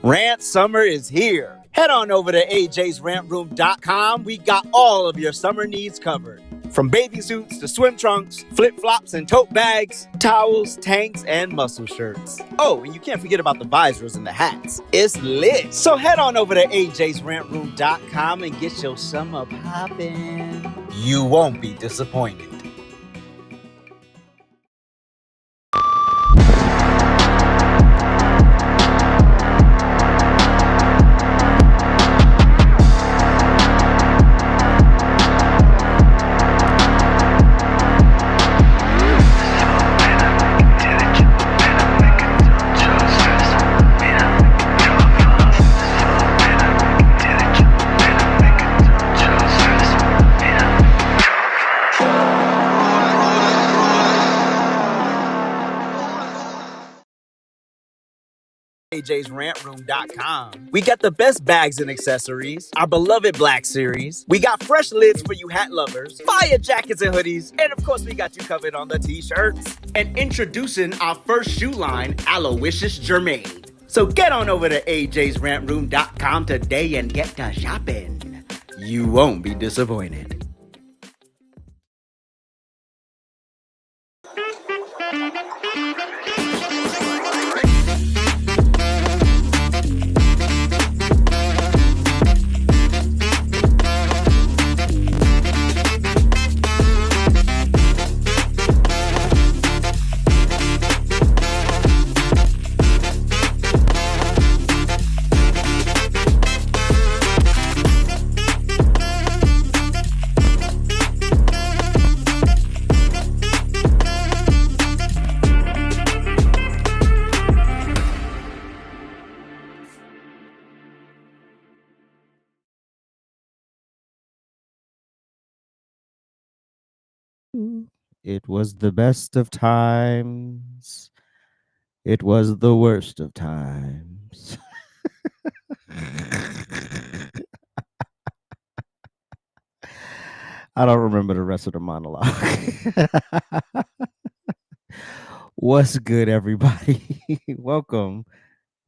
Rant summer is here. Head on over to ajsrantroom.com. We got all of your summer needs covered. From bathing suits to swim trunks, flip-flops and tote bags, towels, tanks, and muscle shirts. Oh, and you can't forget about the visors and the hats. It's lit. So head on over to ajsrantroom.com and get your summer poppin'. You won't be disappointed. ajsrantroom.com. We got the best bags and accessories, our beloved Black Series. We got fresh lids for you hat lovers, fire jackets and hoodies, and of course we got you covered on the t-shirts. And introducing our first shoe line, Aloysius Germain. So get on over to ajsrantroom.com today and get to shopping. You won't be disappointed. It was the best of times. It was the worst of times. I don't remember the rest of the monologue. What's good, everybody? Welcome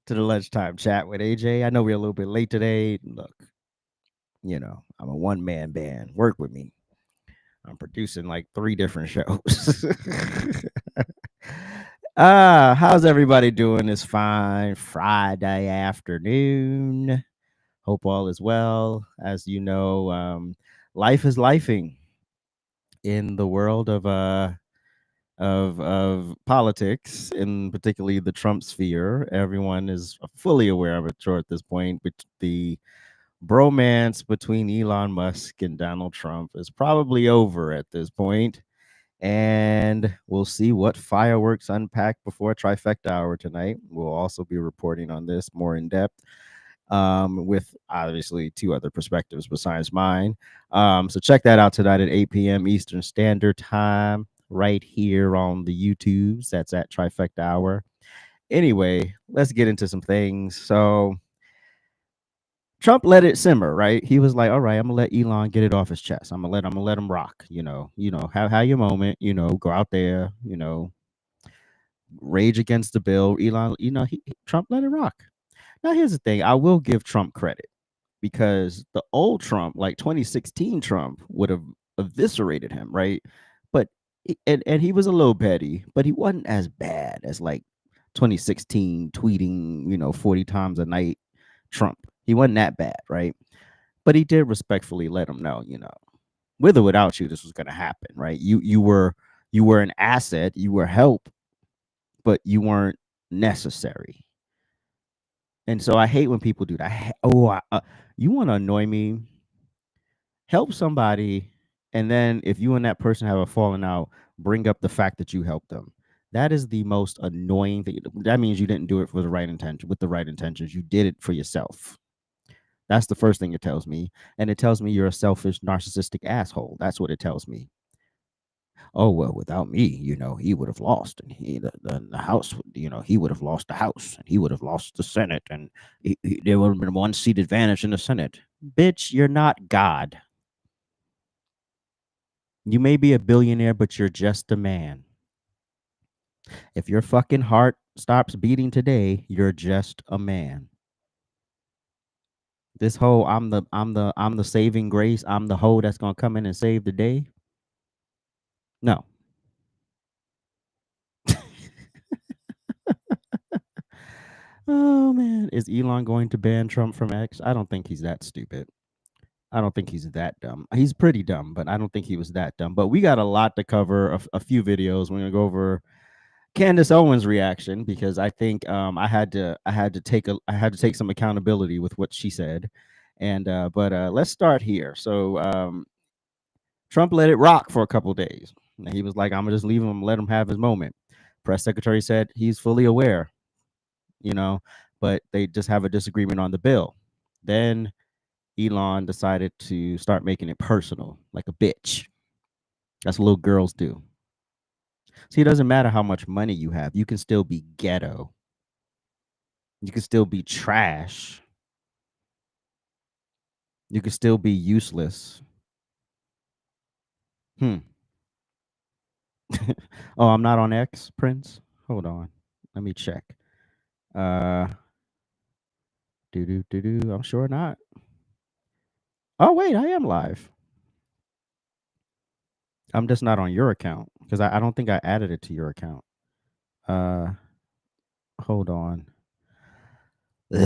to the Lunchtime Chat with AJ. I know we're a little bit late today. Look, I'm a one-man band. Work with me. I'm producing like 3 different shows. How's everybody doing this fine Friday afternoon? Hope all is well. As you know, life is lifing in the world of politics, in particularly the Trump sphere. Everyone is fully aware of it at this point. But the bromance between Elon Musk and Donald Trump is probably over at this point. And we'll see what fireworks unpack before Trifecta Hour tonight. We'll also be reporting on this more in depth, with obviously 2 other perspectives besides mine. So check that out tonight at 8 p.m. Eastern Standard Time, right here on the YouTubes. That's at Trifecta Hour. Anyway, let's get into some things. So Trump let it simmer, right? He was like, "All right, I'm gonna let Elon get it off his chest. I'm gonna let him rock. Have your moment. Go out there. Rage against the bill. Elon. Trump let it rock. Now here's the thing. I will give Trump credit, because the old Trump, like 2016 Trump, would have eviscerated him, right? But and he was a little petty, but he wasn't as bad as like 2016 tweeting, 40 times a night Trump. He wasn't that bad, right? But he did respectfully let him know, with or without you, this was going to happen, right? You were an asset, you were help, but you weren't necessary. And so I hate when people do that. You want to annoy me? Help somebody, and then if you and that person have a falling out, bring up the fact that you helped them. That is the most annoying thing. That means you didn't do it for the right intention, with the right intentions. You did it for yourself. That's the first thing it tells me. And it tells me you're a selfish, narcissistic asshole. That's what it tells me. Oh, well, without me, he would have lost, and the House, he would have lost the House, and he would have lost the Senate, and there would have been 1 seat advantage in the Senate. Bitch, you're not God. You may be a billionaire, but you're just a man. If your fucking heart stops beating today, you're just a man. This whole I'm the saving grace. I'm the hoe that's gonna come in and save the day. No. Oh man, is Elon going to ban Trump from X? I don't think he's that stupid. I don't think he's that dumb. He's pretty dumb, but I don't think he was that dumb. But we got a lot to cover. A few videos. We're gonna go over Candace Owens' reaction because I think I had to take some accountability with what she said, and but let's start here. So Trump let it rock for a couple of days. And he was like, "I'm gonna just leave him, let him have his moment." Press secretary said he's fully aware, you know, but they just have a disagreement on the bill. Then Elon decided to start making it personal, like a bitch. That's what little girls do. See, it doesn't matter how much money you have, you can still be ghetto. You can still be trash. You can still be useless. Hmm. Oh, I'm not on X, Prince. Hold on. Let me check. Uh do. I'm sure not. Oh wait, I am live. I'm just not on your account because I don't think I added it to your account. Uh hold on. Do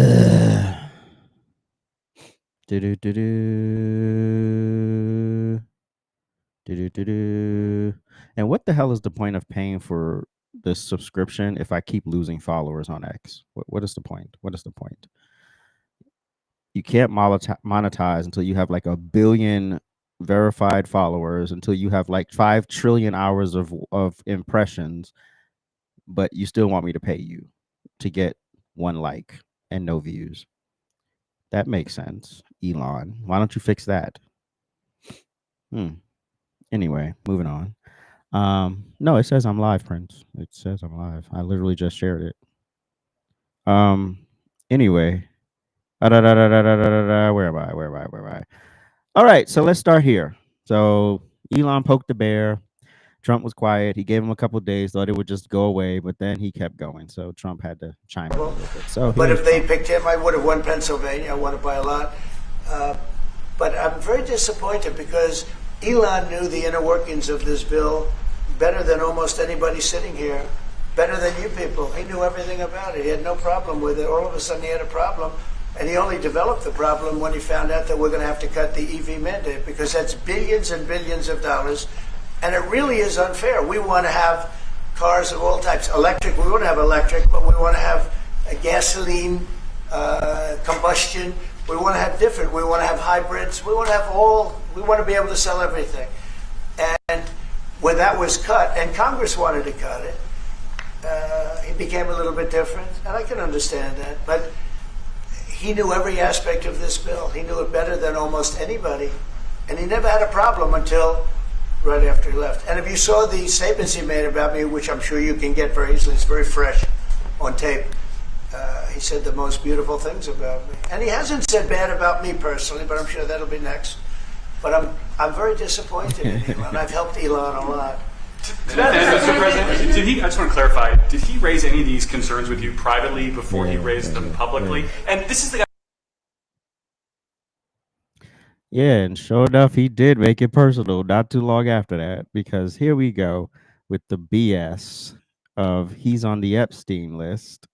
do do. Do. And what the hell is the point of paying for this subscription if I keep losing followers on X? What is the point? What is the point? You can't monetize until you have like a billion verified followers, until you have like 5 trillion hours of impressions, but you still want me to pay you to get one like and no views. That makes sense, Elon. Why don't you fix that? Hmm. Anyway, moving on. No, it says I'm live, Prince. It says I'm live. I literally just shared it. Anyway, where am I? Where am I? Where am I? All right, so let's start here. So Elon poked the bear. Trump was quiet. He gave him a couple of days, thought it would just go away, but then he kept going. So Trump had to chime in a little bit. So, but if they picked him, I would have won Pennsylvania. I won it by a lot. But I'm very disappointed because Elon knew the inner workings of this bill better than almost anybody sitting here, better than you people. He knew everything about it. He had no problem with it. All of a sudden, he had a problem. And he only developed the problem when he found out that we're going to have to cut the EV mandate because that's billions and billions of dollars. And it really is unfair. We want to have cars of all types. Electric, we want to have electric, but we want to have a gasoline, combustion. We want to have different. We want to have hybrids. We want to have all. We want to be able to sell everything. And when that was cut, and Congress wanted to cut it, it became a little bit different. And I can understand that. But he knew every aspect of this bill. He knew it better than almost anybody. And he never had a problem until right after he left. And if you saw the statements he made about me, which I'm sure you can get very easily, it's very fresh on tape, he said the most beautiful things about me. And he hasn't said bad about me personally, but I'm sure that'll be next. But I'm very disappointed in Elon. I've helped Elon a lot. Mr. President, I just want to clarify, did he raise any of these concerns with you privately before he raised them publicly? And this is the guy. Yeah, and sure enough, he did make it personal not too long after that, because here we go with the BS of he's on the Epstein list.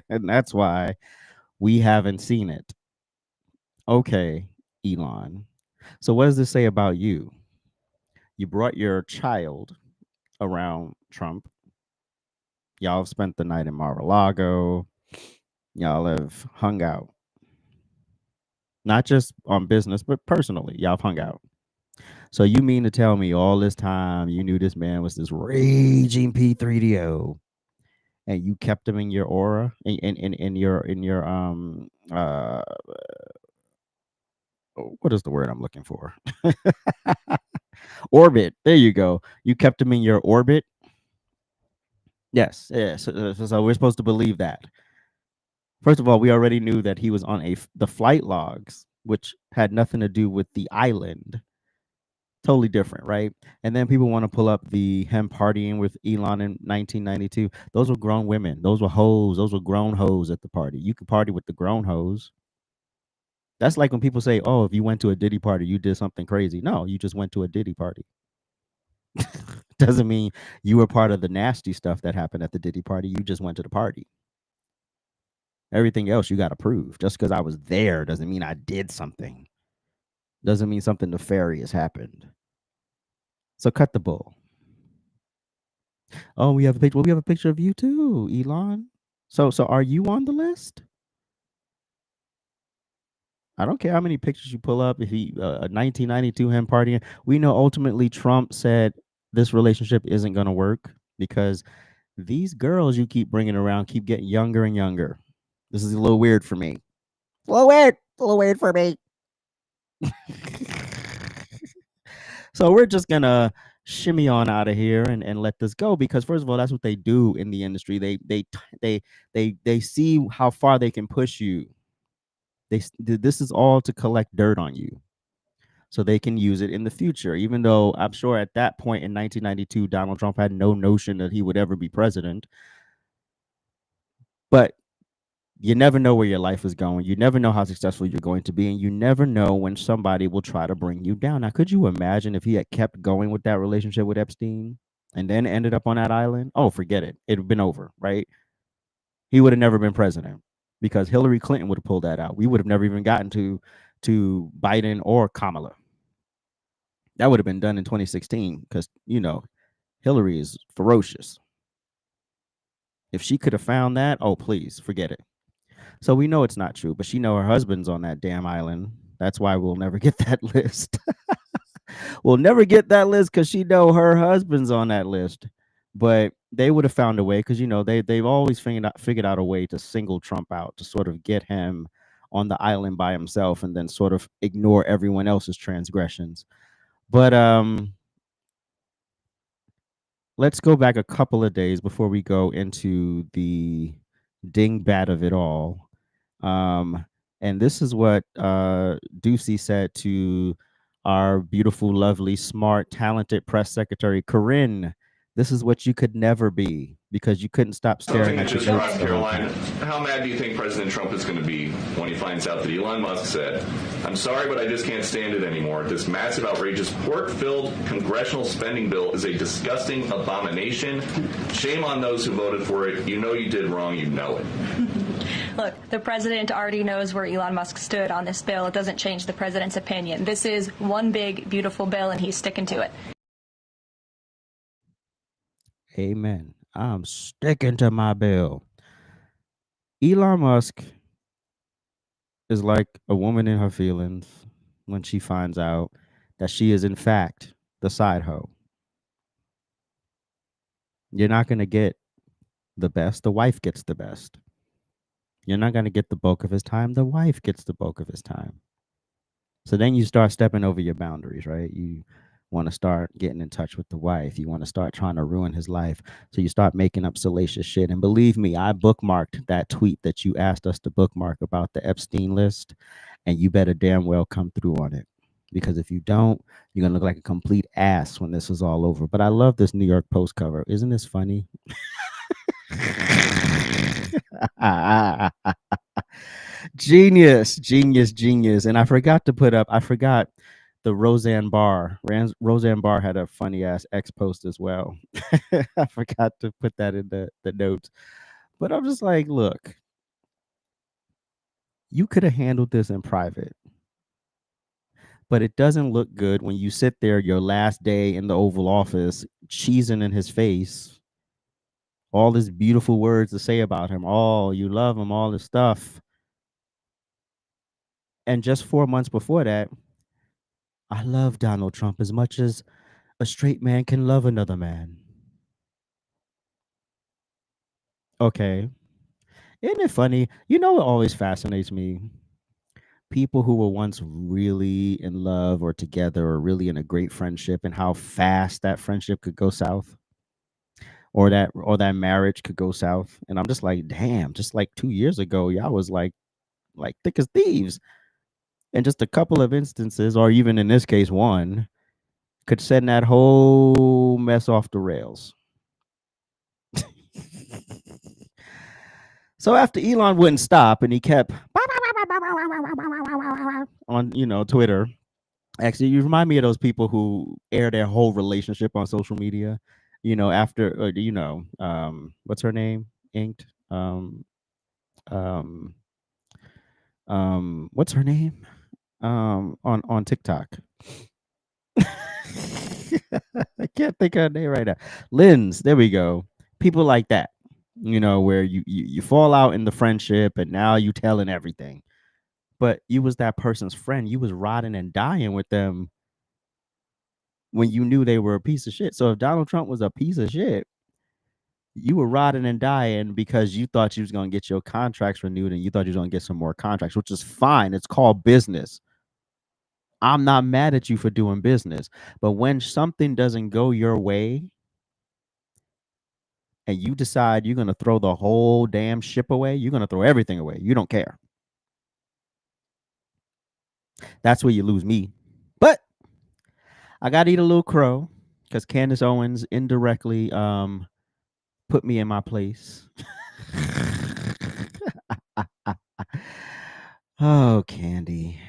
And that's why we haven't seen it. Okay, Elon. So what does this say about you? You brought your child around Trump. Y'all have spent the night in Mar-a-Lago. Y'all have hung out. Not just on business, but personally, y'all have hung out. So you mean to tell me all this time you knew this man was this raging P3DO and you kept him in your aura, in your what is the word I'm looking for? Orbit. There you go. You kept him in your orbit. Yes. So we're supposed to believe that. First of all, we already knew that he was on the flight logs, which had nothing to do with the island. Totally different, right? And then people want to pull up the him partying with Elon in 1992. Those were grown women. Those were hoes. Those were grown hoes at the party. You could party with the grown hoes. That's like when people say, "Oh, if you went to a Diddy party, you did something crazy." No, you just went to a Diddy party. Doesn't mean you were part of the nasty stuff that happened at the Diddy party. You just went to the party. Everything else you got to prove. Just because I was there doesn't mean I did something. Doesn't mean something nefarious happened. So cut the bull. Oh, we have a picture. Well, we have a picture of you too, Elon. So are you on the list? I don't care how many pictures you pull up. If he 1992 him partying, we know ultimately Trump said this relationship isn't going to work because these girls you keep bringing around keep getting younger and younger. This is a little weird for me. A little weird for me. So we're just gonna shimmy on out of here and let this go because first of all, that's what they do in the industry. They see how far they can push you. This is all to collect dirt on you, so they can use it in the future. Even though I'm sure at that point in 1992, Donald Trump had no notion that he would ever be president. But you never know where your life is going. You never know how successful you're going to be. And you never know when somebody will try to bring you down. Now, could you imagine if he had kept going with that relationship with Epstein and then ended up on that island? Oh, forget it. It'd have been over, right? He would have never been president because Hillary Clinton would have pulled that out. We would have never even gotten to Biden or Kamala. That would have been done in 2016 because, Hillary is ferocious. If she could have found that, oh, please, forget it. So we know it's not true, but she know her husband's on that damn island. That's why we'll never get that list. We'll never get that list because she know her husband's on that list. But they would have found a way because they've always figured out a way to single Trump out to sort of get him on the island by himself and then sort of ignore everyone else's transgressions. But let's go back a couple of days before we go into the dingbat of it all. And this is what Ducey said to our beautiful, lovely, smart, talented press secretary, Corinne. This is what you could never be because you couldn't stop staring at your notes. Caroline, how mad do you think President Trump is going to be when he finds out that Elon Musk said, "I'm sorry, but I just can't stand it anymore. This massive, outrageous, pork-filled congressional spending bill is a disgusting abomination. Shame on those who voted for it. You know you did wrong. You know it." Look, the president already knows where Elon Musk stood on this bill. It doesn't change the president's opinion. This is one big, beautiful bill, and he's sticking to it. Amen. I'm sticking to my bill. Elon Musk is like a woman in her feelings when she finds out that she is, in fact, the side hoe. You're not going to get the best. The wife gets the best. You're not going to get the bulk of his time. The wife gets the bulk of his time. So then you start stepping over your boundaries, right? You want to start getting in touch with the wife. You want to start trying to ruin his life. So you start making up salacious shit. And believe me, I bookmarked that tweet that you asked us to bookmark about the Epstein list. And you better damn well come through on it. Because if you don't, you're going to look like a complete ass when this is all over. But I love this New York Post cover. Isn't this funny? Genius. And I forgot the Roseanne Barr. Roseanne Barr had a funny ass X post as well. I forgot to put that in the notes. But I'm just like, look, you could have handled this in private. But it doesn't look good when you sit there your last day in the Oval Office, cheesing in his face, all these beautiful words to say about him. Oh, you love him, all this stuff. And just 4 months before that, I love Donald Trump as much as a straight man can love another man. Okay. Isn't it funny? You know what always fascinates me? People who were once really in love or together or really in a great friendship and how fast that friendship could go south or that marriage could go south. And I'm just like, damn, just like 2 years ago, y'all was like thick as thieves. And just a couple of instances, or even in this case, one, could send that whole mess off the rails. So after Elon wouldn't stop and he kept on Twitter. Actually, you remind me of those people who air their whole relationship on social media. After what's her name? Inked. Um, what's her name? On TikTok. I can't think of her name right now. Lynn's. There we go. People like that. Where you fall out in the friendship and now you telling everything. But you was that person's friend. You was riding and dying with them when you knew they were a piece of shit. So if Donald Trump was a piece of shit, you were riding and dying because you thought you was going to get your contracts renewed and you thought you was going to get some more contracts, which is fine. It's called business. I'm not mad at you for doing business. But when something doesn't go your way and you decide you're going to throw the whole damn ship away, you're going to throw everything away. You don't care. That's where you lose me. But I got to eat a little crow because Candace Owens indirectly put me in my place. Oh, Candy.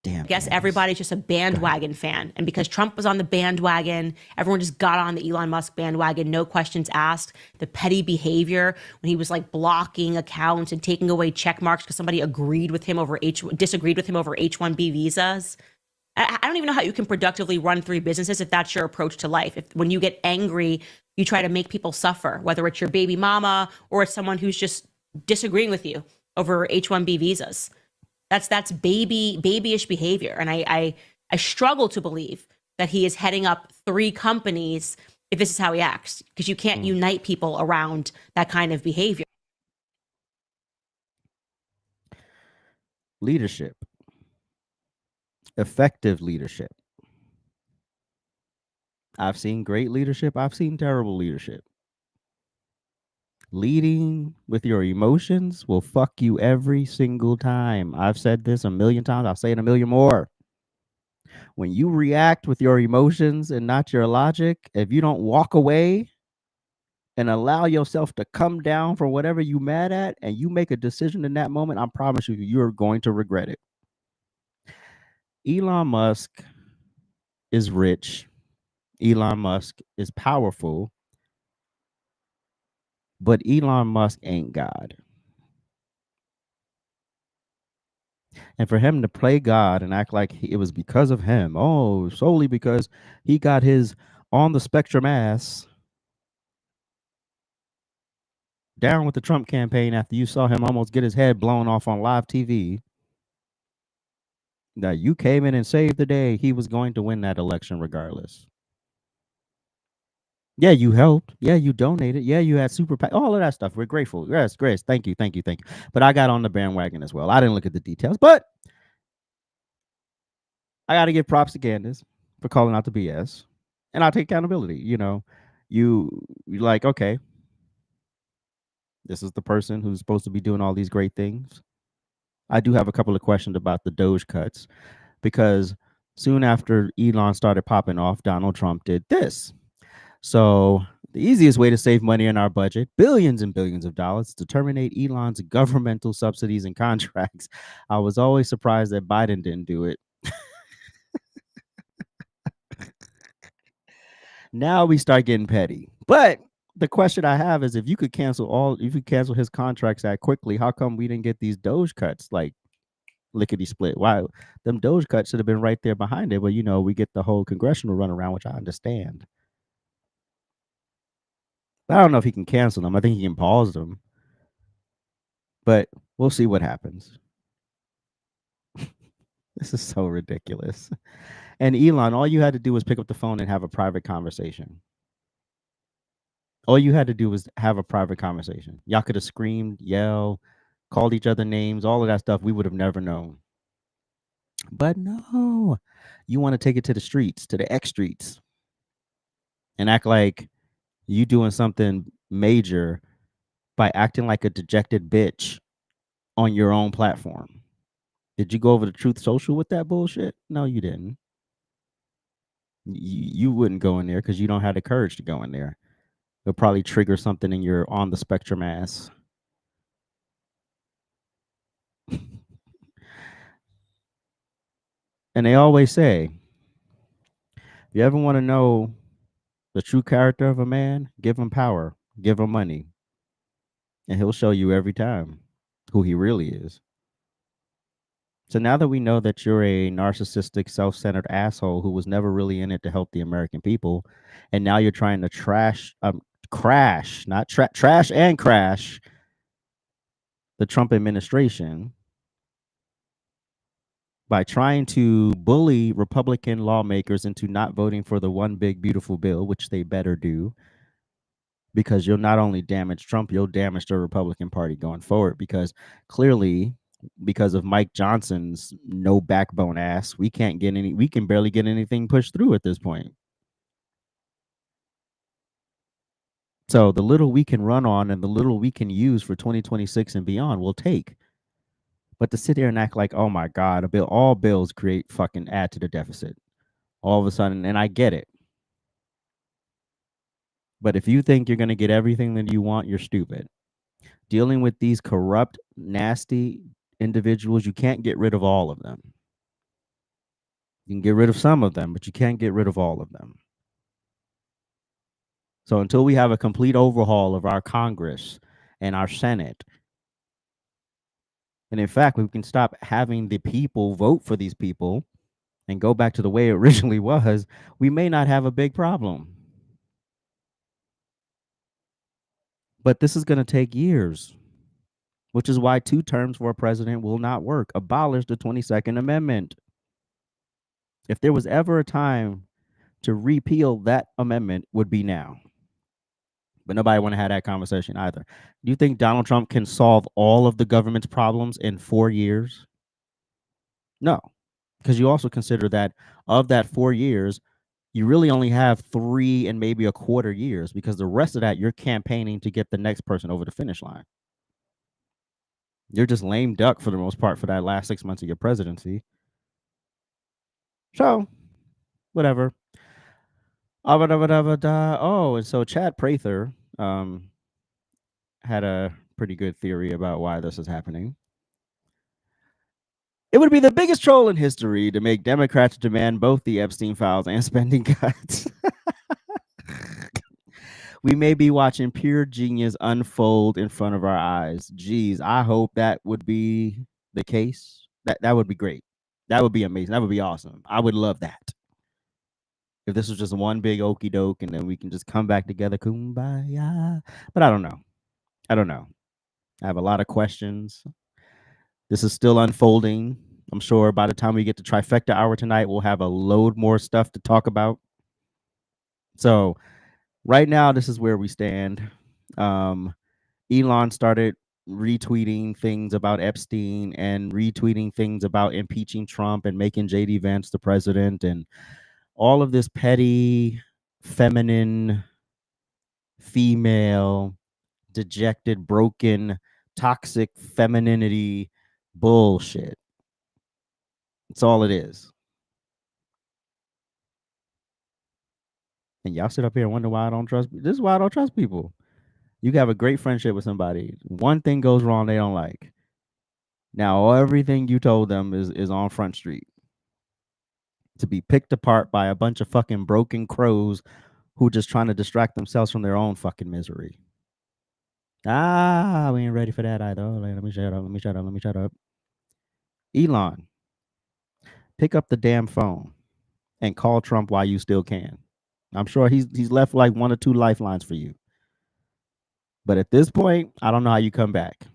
Damn. I guess Candace. everybody's just a bandwagon fan. And because Trump was on the bandwagon, everyone just got on the Elon Musk bandwagon, no questions asked. The petty behavior when he was like blocking accounts and taking away check marks because somebody disagreed with him over H-1B visas. I don't even know how you can productively run 3 businesses if that's your approach to life. If when you get angry, you try to make people suffer, whether it's your baby mama or it's someone who's just disagreeing with you over H-1B visas. That's babyish behavior. And I struggle to believe that he is heading up 3 companies if this is how he acts, because you can't unite people around that kind of behavior. Leadership. Effective leadership. I've seen great leadership. I've seen terrible leadership. Leading with your emotions will fuck you every single time. I've said this a million times. I'll say it a million more. When you react with your emotions and not your logic, if you don't walk away and allow yourself to come down for whatever you mad at and you make a decision in that moment, I promise you, you're going to regret it. Elon Musk is rich. Elon Musk is powerful. But Elon Musk ain't God. And for him to play God and act like it was because of him, solely because he got his on the spectrum ass down with the Trump campaign after you saw him almost get his head blown off on live TV. That you came in and saved the day. He was going to win that election regardless. Yeah, you helped. Yeah, you donated. Yeah, you had super PAC. All of that stuff. We're grateful. Yes, Grace. Thank you. But I got on the bandwagon as well. I didn't look at the details, but I got to give props to Candace for calling out the BS, and I'll take accountability. You're like, okay, this is the person who's supposed to be doing all these great things. I do have a couple of questions about the Doge cuts, because soon after Elon started popping off, Donald Trump did this. So the easiest way to save money in our budget, billions and billions of dollars, is to terminate Elon's governmental subsidies and contracts. I was always surprised that Biden didn't do it. Now we start getting petty. But the question I have is, if you could cancel his contracts that quickly, how come we didn't get these Doge cuts like lickety split? Why them Doge cuts should have been right there behind it? But we get the whole congressional runaround, which I understand. But I don't know if he can cancel them. I think he can pause them. But we'll see what happens. This is so ridiculous. And Elon, all you had to do was pick up the phone and have a private conversation. All you had to do was have a private conversation. Y'all could have screamed, yelled, called each other names, all of that stuff. We would have never known. But no, you want to take it to the streets, to the X streets, and act like you doing something major by acting like a dejected bitch on your own platform. Did you go over to Truth Social with that bullshit? No, you didn't. You wouldn't go in there because you don't have the courage to go in there. It'll probably trigger something in your on the spectrum ass. And they always say, if you ever want to know the true character of a man, give him power, give him money, and he'll show you every time who he really is. So now that we know that you're a narcissistic, self-centered asshole who was never really in it to help the American people, and now you're trying to crash, not trash and crash the Trump administration by trying to bully Republican lawmakers into not voting for the one big beautiful bill, which they better do, because you'll not only damage Trump, you'll damage the Republican Party going forward. Because clearly, because of Mike Johnson's no backbone ass, we can barely get anything pushed through at this point. So the little we can run on and the little we can use for 2026 and beyond, we'll take. But to sit here and act like, oh my God, all bills create fucking add to the deficit. All of a sudden, and I get it. But if you think you're going to get everything that you want, you're stupid. Dealing with these corrupt, nasty individuals, you can't get rid of all of them. You can get rid of some of them, but you can't get rid of all of them. So until we have a complete overhaul of our Congress and our Senate, and in fact, we can stop having the people vote for these people and go back to the way it originally was, we may not have a big problem. But this is going to take years, which is why 2 terms for a president will not work. Abolish the 22nd Amendment. If there was ever a time to repeal that amendment, would be now. But nobody want to have that conversation either. Do you think Donald Trump can solve all of the government's problems in 4 years? No, because you also consider that of that 4 years, you really only have 3 and maybe a quarter years, because the rest of that you're campaigning to get the next person over the finish line. You're just lame duck for the most part for that last 6 months of your presidency. So, whatever. Oh, and so Chad Prather had a pretty good theory about why this is happening. It would be the biggest troll in history to make Democrats demand both the Epstein files and spending cuts. We may be watching pure genius unfold in front of our eyes. Geez, I hope that would be the case. That would be great. That would be amazing. That would be awesome. I would love that. If this was just one big okey doke and then we can just come back together, kumbaya. But I don't know. I have a lot of questions. This is still unfolding. I'm sure by the time we get to trifecta hour tonight, we'll have a load more stuff to talk about. So right now, this is where we stand. Elon started retweeting things about Epstein and retweeting things about impeaching Trump and making JD Vance the president, and all of this petty, feminine, female, dejected, broken, toxic femininity bullshit. That's all it is. And y'all sit up here and wonder why I don't trust. This is why I don't trust people. You have a great friendship with somebody. One thing goes wrong they don't like. Now everything you told them is on Front Street to be picked apart by a bunch of fucking broken crows who just trying to distract themselves from their own fucking misery. We ain't ready for that either. Let me shut up. Elon, pick up the damn phone and call Trump while you still can. I'm sure he's left like 1 or 2 lifelines for you. But at this point, I don't know how you come back.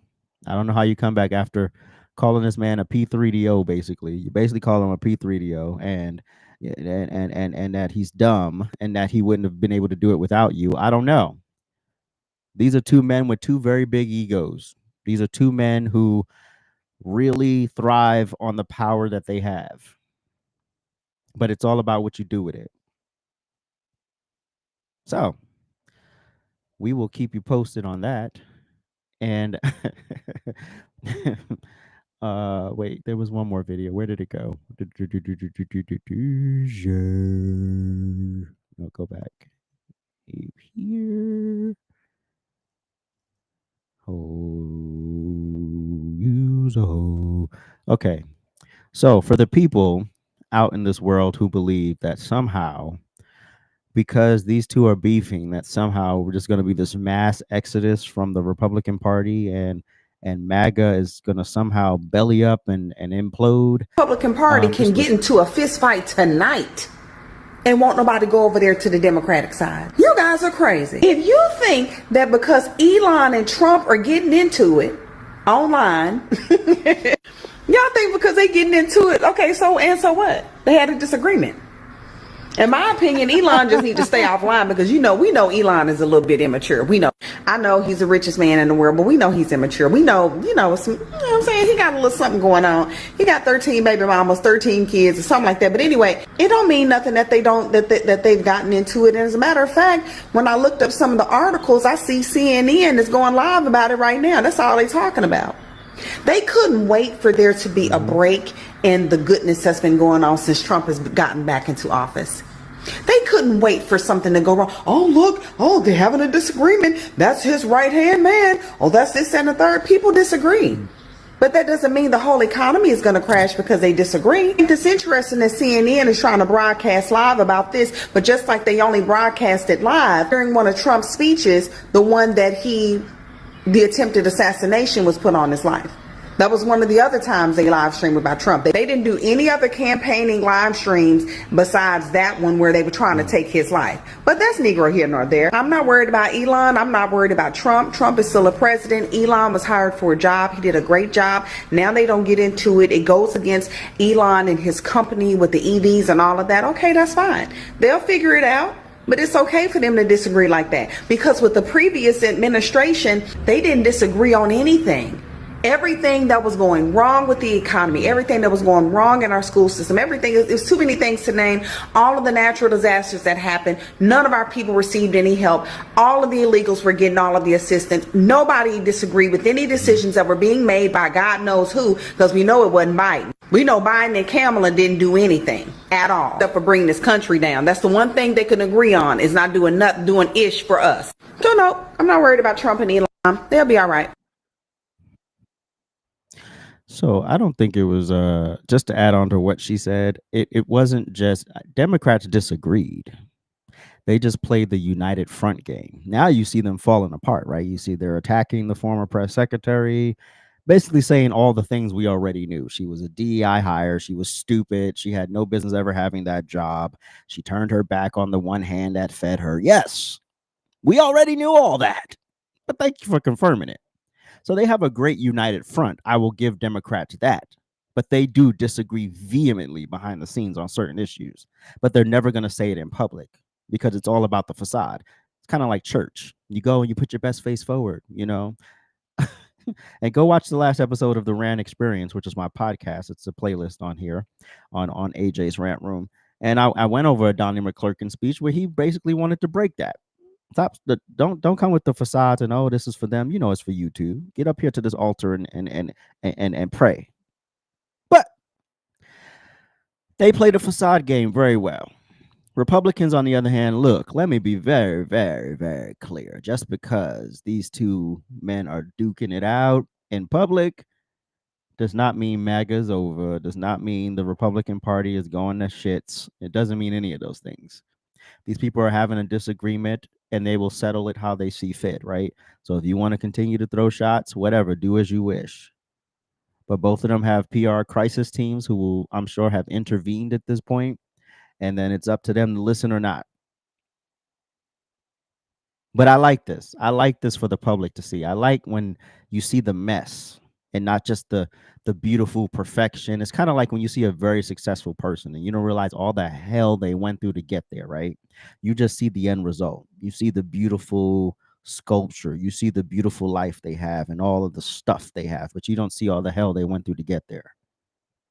I don't know how you come back after calling this man a P3DO, basically. You basically call him a P3DO and that he's dumb and that he wouldn't have been able to do it without you. I don't know. These are 2 men with 2 very big egos. These are 2 men who really thrive on the power that they have. But it's all about what you do with it. So we will keep you posted on that. And wait, there was one more video. Where did it go? No, go back. Here. Okay. So for the people, out in this world who believe that somehow, because these two are beefing, that somehow we're just going to be this mass exodus from the Republican Party, and MAGA is going to somehow belly up and implode. Republican Party can get into a fist fight tonight and won't nobody go over there to the Democratic side. You guys are crazy. If you think that because Elon and Trump are getting into it online, y'all think because they getting into it, okay, so what? They had a disagreement. In my opinion, Elon just need to stay offline because we know Elon is a little bit immature. I know he's the richest man in the world, but we know he's immature. We know, some, you know what I'm saying? He got a little something going on. He got 13 baby mamas, 13 kids or something like that. But anyway, it don't mean nothing that that they've gotten into it. And as a matter of fact, when I looked up some of the articles, I see CNN is going live about it right now. That's all they're talking about. They couldn't wait for there to be a break in the goodness that's been going on since Trump has gotten back into office. They couldn't wait for something to go wrong. Oh, look. Oh, they're having a disagreement. That's his right-hand man. Oh, that's this and the third. People disagree. But that doesn't mean the whole economy is going to crash because they disagree. I think it's interesting that CNN is trying to broadcast live about this, but just like they only broadcasted live during one of Trump's speeches, the one that the attempted assassination was put on his life. That was one of the other times they live streamed about Trump. They didn't do any other campaigning live streams besides that one where they were trying to take his life. But that's neither here nor there. I'm not worried about Elon. I'm not worried about Trump. Trump is still a president. Elon was hired for a job. He did a great job. Now they don't get into it. It goes against Elon and his company with the EVs and all of that. Okay, that's fine. They'll figure it out. But it's okay for them to disagree like that. Because with the previous administration, they didn't disagree on anything. Everything that was going wrong with the economy, everything that was going wrong in our school system, everything, there's too many things to name. All of the natural disasters that happened, none of our people received any help. All of the illegals were getting all of the assistance. Nobody disagreed with any decisions that were being made by God knows who, because we know it wasn't Biden. We know Biden and Kamala didn't do anything at all except for bringing this country down. That's the one thing they can agree on, is not doing ish for us. So no, I'm not worried about Trump and Elon. They'll be all right. So I don't think it was just to add on to what she said, it wasn't just Democrats disagreed. They just played the united front game. Now you see them falling apart, right? You see they're attacking the former press secretary, basically saying all the things we already knew. She was a DEI hire. She was stupid. She had no business ever having that job. She turned her back on the one hand that fed her. Yes, we already knew all that. But thank you for confirming it. So they have a great united front. I will give Democrats that. But they do disagree vehemently behind the scenes on certain issues. But they're never going to say it in public because it's all about the facade. It's kind of like church. You go and you put your best face forward, you know. And go watch the last episode of the Rant Experience, which is my podcast. It's a playlist on here on AJ's Rant Room. And I went over a Donnie McClurkin speech where he basically wanted to break that. Don't come with the facades and, oh, this is for them. You know, it's for you too. Get up here to this altar and pray. But they play the facade game very well. Republicans, on the other hand, look, let me be very, very, very clear. Just because these two men are duking it out in public does not mean MAGA's over, does not mean the Republican Party is going to shits. It doesn't mean any of those things. These people are having a disagreement and they will settle it how they see fit, right? So if you want to continue to throw shots, whatever, do as you wish. But both of them have PR crisis teams who will, I'm sure, have intervened at this point. And then it's up to them to listen or not. But I like this. I like this for the public to see. I like when you see the mess and not just the beautiful perfection. It's kind of like when you see a very successful person and you don't realize all the hell they went through to get there, right? You just see the end result. You see the beautiful sculpture. You see the beautiful life they have and all of the stuff they have, but you don't see all the hell they went through to get there.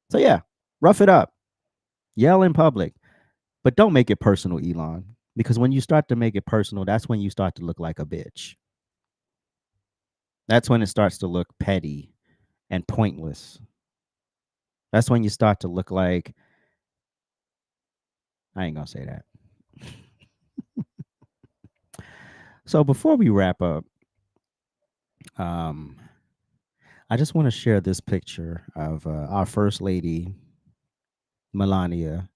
So yeah, rough it up. Yell in public. But don't make it personal, Elon, because when you start to make it personal, that's when you start to look like a bitch. That's when it starts to look petty and pointless. That's when you start to look like, I ain't gonna say that. So before we wrap up, I just want to share this picture of our First Lady Melania,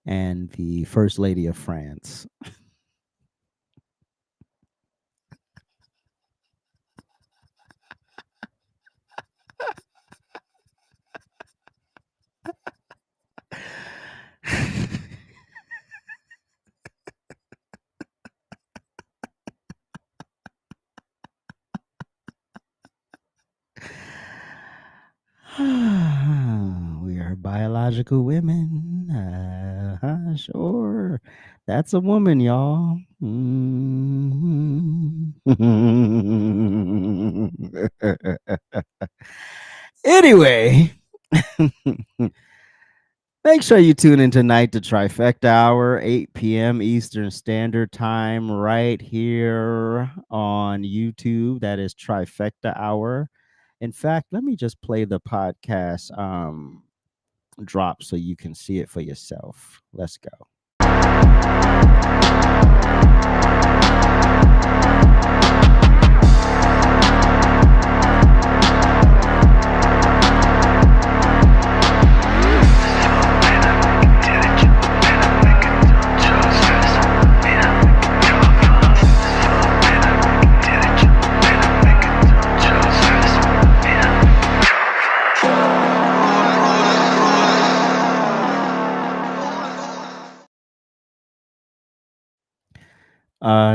and the First Lady of France. We are biological women. Sure. That's a woman, y'all. Anyway, make sure you tune in tonight to Trifecta Hour, 8 p.m. Eastern Standard Time, right here on YouTube. That is Trifecta Hour. In fact, let me just play the podcast drop so you can see it for yourself. Let's go.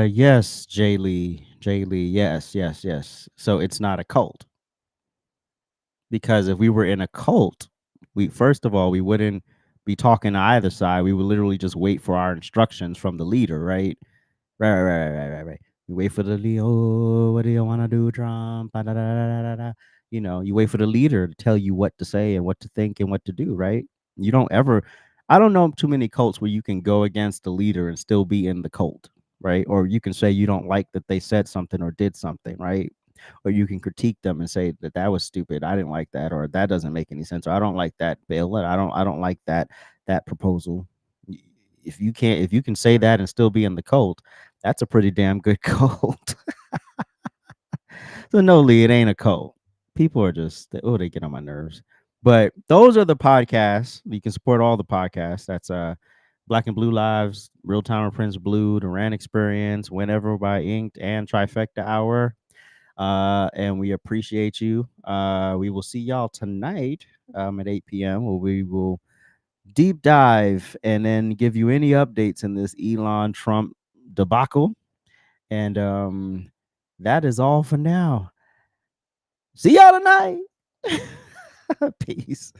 Yes, Jay Lee. Yes. So it's not a cult. Because if we were in a cult, we first of all, we wouldn't be talking to either side. We would literally just wait for our instructions from the leader, right? Right. You wait for the leader. Oh, what do you want to do, Trump? You know, you wait for the leader to tell you what to say and what to think and what to do, right? You don't ever, I don't know too many cults where you can go against the leader and still be in the cult, right? Or you can say you don't like that they said something or did something, right? Or you can critique them and say that was stupid. I didn't like that, or that doesn't make any sense. Or I don't like that bill. I don't like that proposal. If you can say that and still be in the cult, that's a pretty damn good cult. So no, Lee, it ain't a cult. People are just they get on my nerves. But those are the podcasts. You can support all the podcasts. That's Black and Blue Lives, Real Time with Prince Blue, The Rand Experience, Whenever by Inked, and Trifecta Hour. And we appreciate you. We will see y'all tonight at 8 p.m. where we will deep dive and then give you any updates in this Elon Trump debacle. And that is all for now. See y'all tonight. Peace.